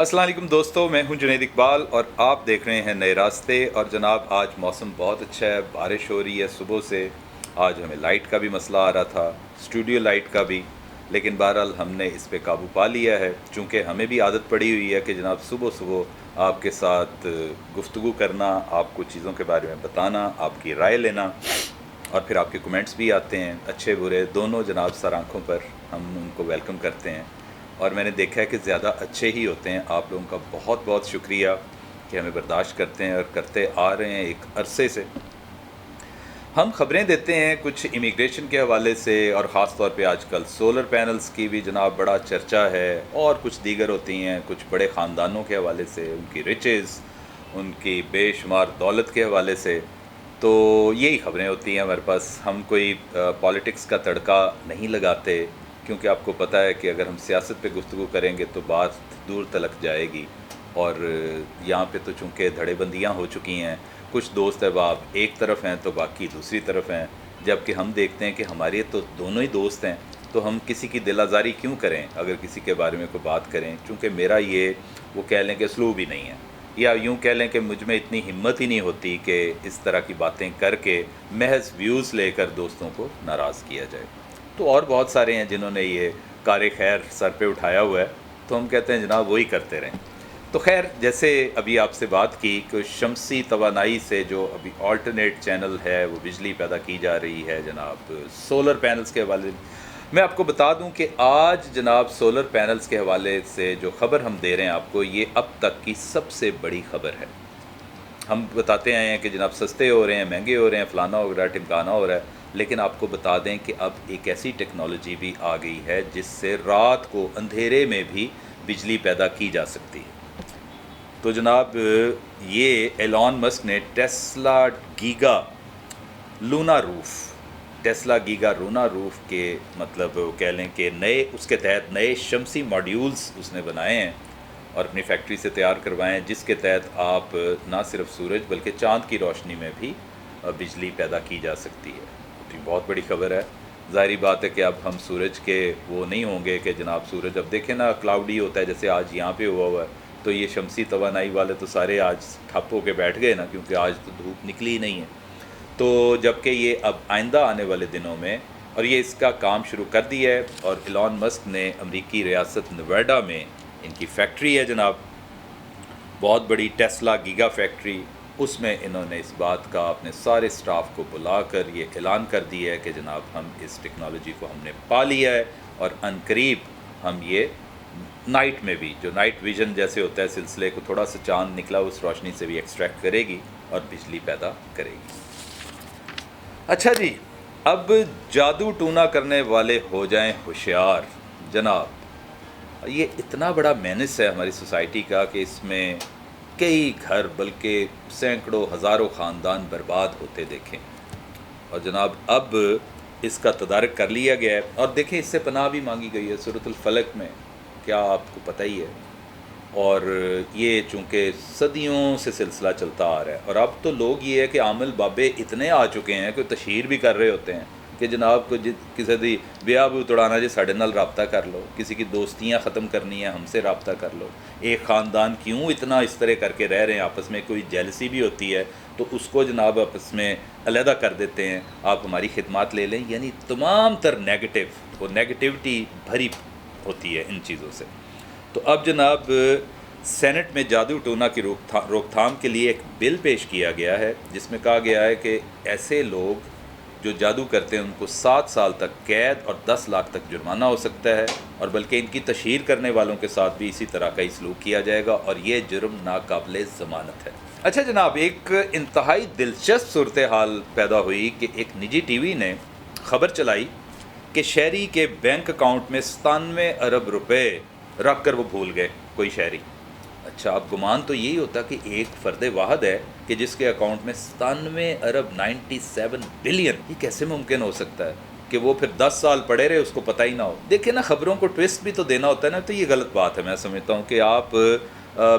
السلام علیکم دوستو، میں ہوں جنید اقبال اور آپ دیکھ رہے ہیں نئے راستے۔ اور جناب آج موسم بہت اچھا ہے، بارش ہو رہی ہے صبح سے۔ آج ہمیں لائٹ کا بھی مسئلہ آ رہا تھا، اسٹوڈیو لائٹ کا بھی، لیکن بہرحال ہم نے اس پہ قابو پا لیا ہے، چونکہ ہمیں بھی عادت پڑی ہوئی ہے کہ جناب صبح صبح آپ کے ساتھ گفتگو کرنا، آپ کو چیزوں کے بارے میں بتانا، آپ کی رائے لینا، اور پھر آپ کے کمنٹس بھی آتے ہیں، اچھے برے دونوں جناب سر آنکھوں پر ہم ان کو ویلکم کرتے ہیں۔ اور میں نے دیکھا ہے کہ زیادہ اچھے ہی ہوتے ہیں۔ آپ لوگوں کا بہت بہت شکریہ کہ ہمیں برداشت کرتے ہیں اور کرتے آ رہے ہیں ایک عرصے سے۔ ہم خبریں دیتے ہیں کچھ امیگریشن کے حوالے سے، اور خاص طور پہ آج کل سولر پینلز کی بھی جناب بڑا چرچا ہے، اور کچھ دیگر ہوتی ہیں کچھ بڑے خاندانوں کے حوالے سے، ان کی رچز، ان کی بے شمار دولت کے حوالے سے۔ تو یہی خبریں ہوتی ہیں ہمارے پاس۔ ہم کوئی پالیٹکس کا تڑکا نہیں لگاتے، کیونکہ آپ کو پتہ ہے کہ اگر ہم سیاست پہ گفتگو کریں گے تو بات دور تلک جائے گی، اور یہاں پہ تو چونکہ دھڑے بندیاں ہو چکی ہیں، کچھ دوست احباب ایک طرف ہیں تو باقی دوسری طرف ہیں، جب کہ ہم دیکھتے ہیں کہ ہمارے تو دونوں ہی دوست ہیں، تو ہم کسی کی دل آزاری کیوں کریں اگر کسی کے بارے میں کوئی بات کریں، چونکہ میرا یہ وہ کہہ لیں کہ اسلوب ہی نہیں ہے، یا یوں کہہ لیں کہ مجھ میں اتنی ہمت ہی نہیں ہوتی کہ اس طرح کی باتیں کر کے محض ویوز لے کر دوستوں کو ناراض کیا جائے۔ تو اور بہت سارے ہیں جنہوں نے یہ کار خیر سر پہ اٹھایا ہوا ہے، تو ہم کہتے ہیں جناب وہی کرتے رہیں۔ تو خیر، جیسے ابھی آپ سے بات کی کہ شمسی توانائی سے جو ابھی آلٹرنیٹ چینل ہے وہ بجلی پیدا کی جا رہی ہے جناب سولر پینلز کے حوالے، میں آپ کو بتا دوں کہ آج جناب سولر پینلز کے حوالے سے جو خبر ہم دے رہے ہیں آپ کو، یہ اب تک کی سب سے بڑی خبر ہے۔ ہم بتاتے آئے ہیں کہ جناب سستے ہو رہے ہیں، مہنگے ہو رہے ہیں، فلانا ہو رہا ہے، ٹمکانا ہو رہا ہے، لیکن آپ کو بتا دیں کہ اب ایک ایسی ٹیکنالوجی بھی آ گئی ہے جس سے رات کو اندھیرے میں بھی بجلی پیدا کی جا سکتی ہے۔ تو جناب یہ ایلون مسک نے ٹیسلا گیگا لونا روف کے مطلب کہہ لیں کہ نئے اس کے تحت نئے شمسی ماڈیولز اس نے بنائے ہیں اور اپنی فیکٹری سے تیار کروائے ہیں، جس کے تحت آپ نہ صرف سورج بلکہ چاند کی روشنی میں بھی بجلی پیدا کی جا سکتی ہے۔ تو یہ بہت بڑی خبر ہے۔ ظاہری بات ہے کہ اب ہم سورج کے وہ نہیں ہوں گے کہ جناب سورج اب دیکھیں نا کلاؤڈی ہوتا ہے، جیسے آج یہاں پہ ہوا ہے، تو یہ شمسی توانائی والے تو سارے آج ٹھپ ہو کے بیٹھ گئے نا، کیونکہ آج تو دھوپ نکلی ہی نہیں ہے۔ تو جبکہ یہ اب آئندہ آنے والے دنوں میں، اور یہ اس کا کام شروع کر دیا ہے، اور ایلون مسک نے امریکی ریاست نیواڈا میں ان کی فیکٹری ہے جناب، بہت بڑی ٹیسلا گیگا فیکٹری، اس میں انہوں نے اس بات کا اپنے سارے سٹاف کو بلا کر یہ اعلان کر دیا ہے کہ جناب ہم اس ٹیکنالوجی کو ہم نے پا لیا ہے، اور عنقریب ہم یہ نائٹ میں بھی، جو نائٹ ویژن جیسے ہوتا ہے سلسلے کو، تھوڑا سا چاند نکلا اس روشنی سے بھی ایکسٹریکٹ کرے گی اور بجلی پیدا کرے گی۔ اچھا جی، اب جادو ٹونا کرنے والے ہو جائیں ہوشیار جناب۔ یہ اتنا بڑا مینس ہے ہماری سوسائٹی کا کہ اس میں کئی گھر بلکہ سینکڑوں ہزاروں خاندان برباد ہوتے دیکھیں، اور جناب اب اس کا تدارک کر لیا گیا ہے، اور دیکھیں اس سے پناہ بھی مانگی گئی ہے سورۃ الفلق میں، کیا آپ کو پتہ ہی ہے، اور یہ چونکہ صدیوں سے سلسلہ چلتا آ رہا ہے، اور اب تو لوگ یہ ہے کہ عامل بابے اتنے آ چکے ہیں کہ تشہیر بھی کر رہے ہوتے ہیں کہ جناب کو کسی دی بیاہ بھی توڑانا جی ساڑھے نال رابطہ کر لو، کسی کی دوستیاں ختم کرنی ہے ہم سے رابطہ کر لو۔ ایک خاندان کیوں اتنا اس طرح کر کے رہ رہے ہیں، آپس میں کوئی جیلسی بھی ہوتی ہے تو اس کو جناب آپس میں علیحدہ کر دیتے ہیں، آپ ہماری خدمات لے لیں، یعنی تمام تر نیگیٹو، وہ نیگیٹیوٹی بھری ہوتی ہے ان چیزوں سے۔ تو اب جناب سینٹ میں جادو ٹونا کی روک تھام کے لیے ایک بل پیش کیا گیا ہے، جس میں کہا گیا ہے کہ ایسے لوگ جو جادو کرتے ہیں ان کو 7 سال تک قید اور 10 لاکھ تک جرمانہ ہو سکتا ہے، اور بلکہ ان کی تشہیر کرنے والوں کے ساتھ بھی اسی طرح کا ہی سلوک کیا جائے گا، اور یہ جرم ناقابل ضمانت ہے۔ اچھا جناب، ایک انتہائی دلچسپ صورتحال پیدا ہوئی کہ ایک نجی ٹی وی نے خبر چلائی کہ شہری کے بینک اکاؤنٹ میں 97 ارب روپے رکھ کر وہ بھول گئے کوئی شہری۔ اچھا، اب گمان تو یہی ہوتا کہ ایک فرد واحد ہے کہ جس کے اکاؤنٹ میں 97 ارب 97 بلین، یہ کیسے ممکن ہو سکتا ہے کہ وہ پھر 10 سال پڑے رہے اس کو پتہ ہی نہ ہو۔ دیکھیں نا، خبروں کو ٹویسٹ بھی تو دینا ہوتا ہے نا، تو یہ غلط بات ہے، میں سمجھتا ہوں کہ آپ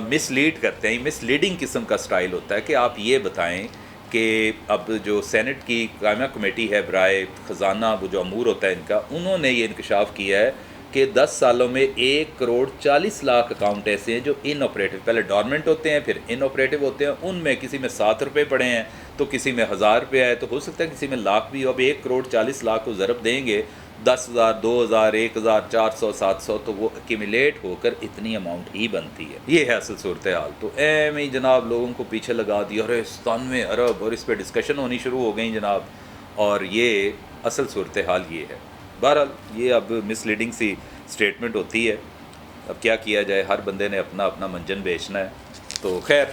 مس لیڈ کرتے ہیں، مس لیڈنگ قسم کا سٹائل ہوتا ہے کہ آپ یہ بتائیں کہ اب جو سینٹ کی قائمہ کمیٹی ہے برائے خزانہ، وہ جو امور ہوتا ہے ان کا، انہوں نے یہ انکشاف کیا ہے کہ 10 سالوں میں 1,40,00,000 اکاؤنٹ ایسے ہیں جو ان آپریٹو، پہلے ڈورمنٹ ہوتے ہیں پھر ان آپریٹو ہوتے ہیں، ان میں کسی میں 7 روپے پڑے ہیں تو کسی میں 1000 روپے آئے، تو ہو سکتا ہے کسی میں لاکھ بھی ہو۔ اب 1,40,00,000 کو ضرب دیں گے 10,000 2,000 1,000 400 700 تو وہ ایکیمیلیٹ ہو کر اتنی اماؤنٹ ہی بنتی ہے۔ یہ ہے اصل صورتحال۔ تو ایم ہی جناب لوگوں کو پیچھے لگا دیا، ارے 97 ارب، اور اس پہ ڈسکشن ہونی شروع ہو گئی جناب، اور یہ اصل صورتحال یہ ہے۔ بہرحال یہ اب مس لیڈنگ سی اسٹیٹمنٹ ہوتی ہے، اب کیا کیا جائے، ہر بندے نے اپنا اپنا منجن بیچنا ہے۔ تو خیر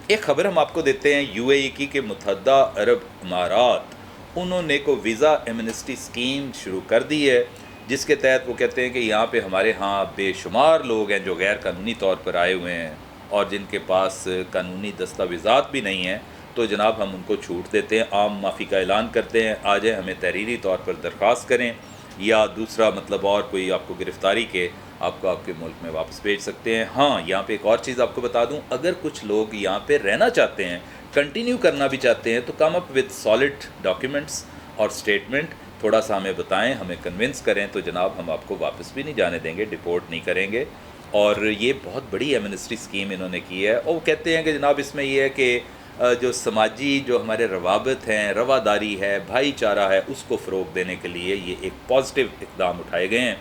ایک خبر ہم آپ کو دیتے ہیں یو اے ای کی کہ متحدہ عرب امارات انہوں نے کو ویزا ایمنسٹی اسکیم شروع کر دی ہے، جس کے تحت وہ کہتے ہیں کہ یہاں پہ ہمارے ہاں بے شمار لوگ ہیں جو غیر قانونی طور پر آئے ہوئے ہیں اور جن کے پاس قانونی دستاویزات بھی نہیں ہیں، تو جناب ہم ان کو چھوٹ دیتے ہیں، عام معافی کا اعلان کرتے ہیں، آ جائیں ہمیں تحریری طور پر درخواست کریں، یا دوسرا مطلب اور کوئی آپ کو گرفتاری کے آپ کو آپ کے ملک میں واپس بھیج سکتے ہیں۔ ہاں یہاں پہ ایک اور چیز آپ کو بتا دوں، اگر کچھ لوگ یہاں پہ رہنا چاہتے ہیں، کنٹینیو کرنا بھی چاہتے ہیں، تو کم اپ وتھ سالڈ ڈاکیومنٹس اور اسٹیٹمنٹ، تھوڑا سا ہمیں بتائیں، ہمیں کنونس کریں، تو جناب ہم آپ کو واپس بھی نہیں جانے دیں گے، ڈپورٹ نہیں کریں گے۔ اور یہ بہت بڑی ایمنسٹی اسکیم انہوں نے کی ہے، اور وہ کہتے ہیں کہ جناب اس میں یہ ہے کہ جو سماجی جو ہمارے روابط ہیں، رواداری ہے، بھائی چارہ ہے، اس کو فروغ دینے کے لیے یہ ایک پازیٹیو اقدام اٹھائے گئے ہیں،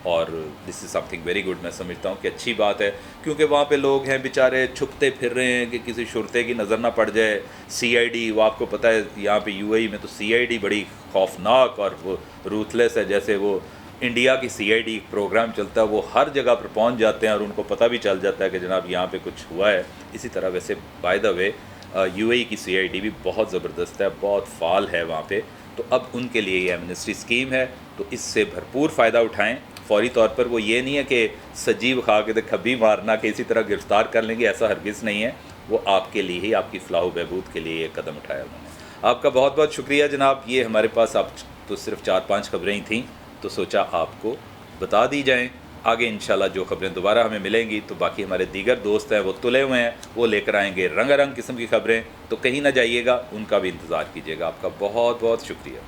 اور دس از سم تھنگ ویری گڈ۔ میں سمجھتا ہوں کہ اچھی بات ہے، کیونکہ وہاں پہ لوگ ہیں بیچارے چھپتے پھر رہے ہیں کہ کسی شرطے کی نظر نہ پڑ جائے۔ سی آئی ڈی، وہ آپ کو پتہ ہے یہاں پہ یو اے ای میں تو سی آئی ڈی بڑی خوفناک اور وہ روتھلیس ہے، جیسے وہ انڈیا کی سی آئی ڈی پروگرام چلتا ہے، وہ ہر جگہ پر پہنچ جاتے ہیں اور ان کو پتہ بھی چل جاتا ہے کہ جناب یہاں پہ کچھ ہوا ہے۔ اسی طرح ویسے بائی دا وے یو اے ای کی سی آئی ڈی بھی بہت زبردست ہے، بہت فعال ہے وہاں پہ، تو اب ان کے لیے یہ ایمنسٹی اسکیم ہے، تو اس سے بھرپور فائدہ اٹھائیں فوری طور پر۔ وہ یہ نہیں ہے کہ سجیو کھا کے کبھی مارنا کہ اسی طرح گرفتار کر لیں گے، ایسا ہرگز نہیں ہے، وہ آپ کے لیے ہی، آپ کی فلاح و بہبود کے لیے یہ قدم اٹھایا انہوں نے۔ آپ کا بہت بہت شکریہ جناب، یہ ہمارے پاس اب تو صرف 4-5 خبریں ہی تھیں، تو سوچا آپ کو بتا دی جائیں۔ آگے انشاءاللہ جو خبریں دوبارہ ہمیں ملیں گی تو باقی ہمارے دیگر دوست ہیں وہ تلے ہوئے ہیں، وہ لے کر آئیں گے رنگ قسم کی خبریں، تو کہیں نہ جائیے گا، ان کا بھی انتظار کیجیے گا۔ آپ کا بہت بہت شکریہ۔